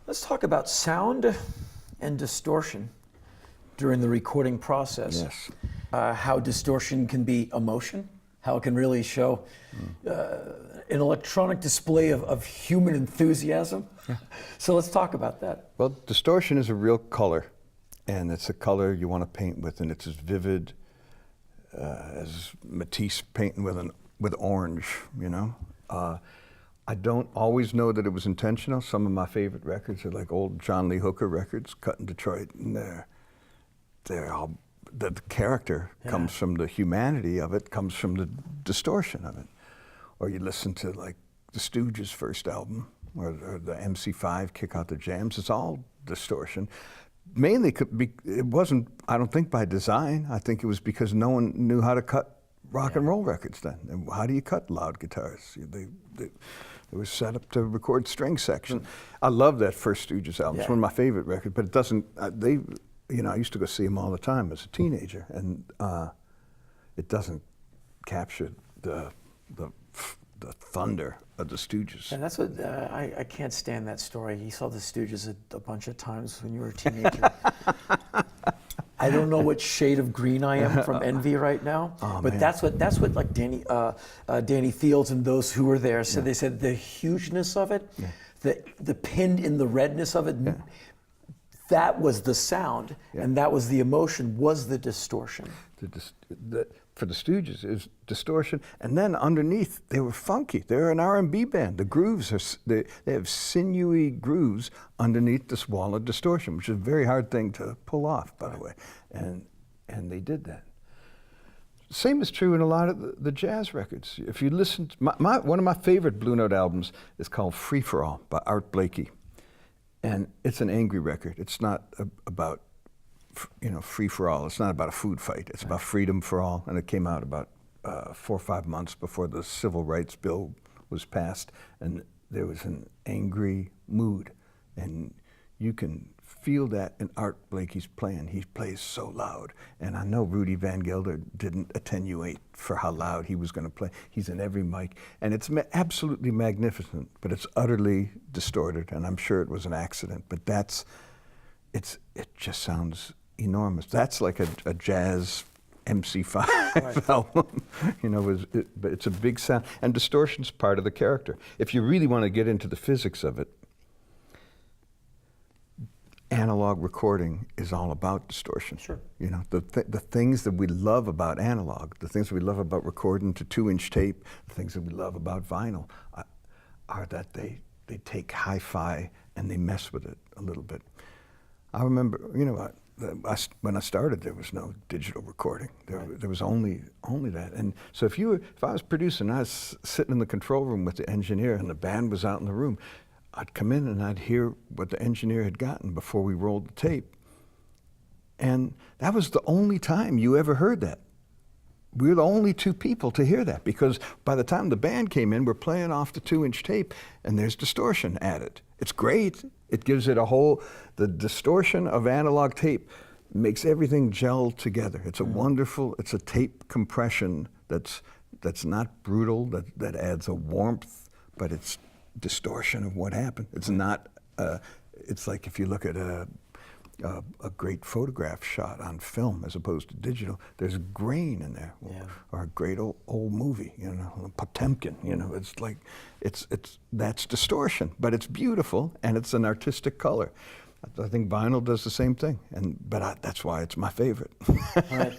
Let's talk about sound and distortion during the recording process. Yes. How distortion can be emotion, how it can really show an electronic display of human enthusiasm. Yeah. So let's talk about that. Well, distortion is a real color, and it's a color you want to paint with, and it's as vivid as Matisse painting with orange, you know. I don't always know that it was intentional. Some of my favorite records are like old John Lee Hooker records cut in Detroit, and they're all, the character comes from the humanity of it, comes from the distortion of it. Or you listen to like the Stooges' first album, or the MC5 Kick Out the Jams, it's all distortion. Mainly, it wasn't, I don't think by design. I think it was because no one knew how to cut rock and roll records then. And how do you cut loud guitars? They were set up to record string section. I love that first Stooges album. It's one of my favorite records, but it doesn't, you know, I used to go see them all the time as a teenager, and it doesn't capture the thunder of the Stooges. And that's what, I can't stand that story. You saw the Stooges a bunch of times when you were a teenager. I don't know what shade of green I am from envy right now, but man. that's what like Danny Fields and those who were there said. They said the hugeness of it, the pin in the redness of it, that was the sound, and that was the emotion, was the distortion. For the Stooges, it was distortion, and then underneath they were funky. They're an R&B band. The grooves they have sinewy grooves underneath this wall of distortion, which is a very hard thing to pull off, by the way, and they did that. Same is true in a lot of the jazz records. If you listen to one of my favorite Blue Note albums is called Free for All by Art Blakey, and it's an angry record. It's not about, you know, free for all. It's not about a food fight. It's about freedom for all. And it came out about 4 or 5 months before the Civil Rights Bill was passed. And there was an angry mood. And you can feel that in Art Blakey's playing. He plays so loud. And I know Rudy Van Gelder didn't attenuate for how loud he was going to play. He's in every mic. And it's absolutely magnificent, but it's utterly distorted. And I'm sure it was an accident. But it just sounds enormous. That's like a jazz MC5 album, you know. But it's a big sound, and distortion's part of the character. If you really want to get into the physics of it, analog recording is all about distortion. Sure. You know, the things that we love about analog, the things we love about recording to 2-inch tape, the things that we love about vinyl, are that they take hi-fi and they mess with it a little bit. I remember, you know, when I started, there was no digital recording. There was only that. And so if I was producing, I was sitting in the control room with the engineer, and the band was out in the room, I'd come in and I'd hear what the engineer had gotten before we rolled the tape. And that was the only time you ever heard that. We were the only 2 people to hear that, because by the time the band came in, we're playing off the 2-inch tape, and there's distortion added. It's great. It gives it the distortion of analog tape makes everything gel together. It's a wonderful, it's a tape compression that's not brutal, that adds a warmth, but it's distortion of what happened. It's not, it's like if you look at a great photograph shot on film as opposed to digital, there's grain in there. Or a great old movie, you know, Potemkin, you know, it's like, that's distortion, but it's beautiful and it's an artistic color. I think vinyl does the same thing, but that's why it's my favorite. Right.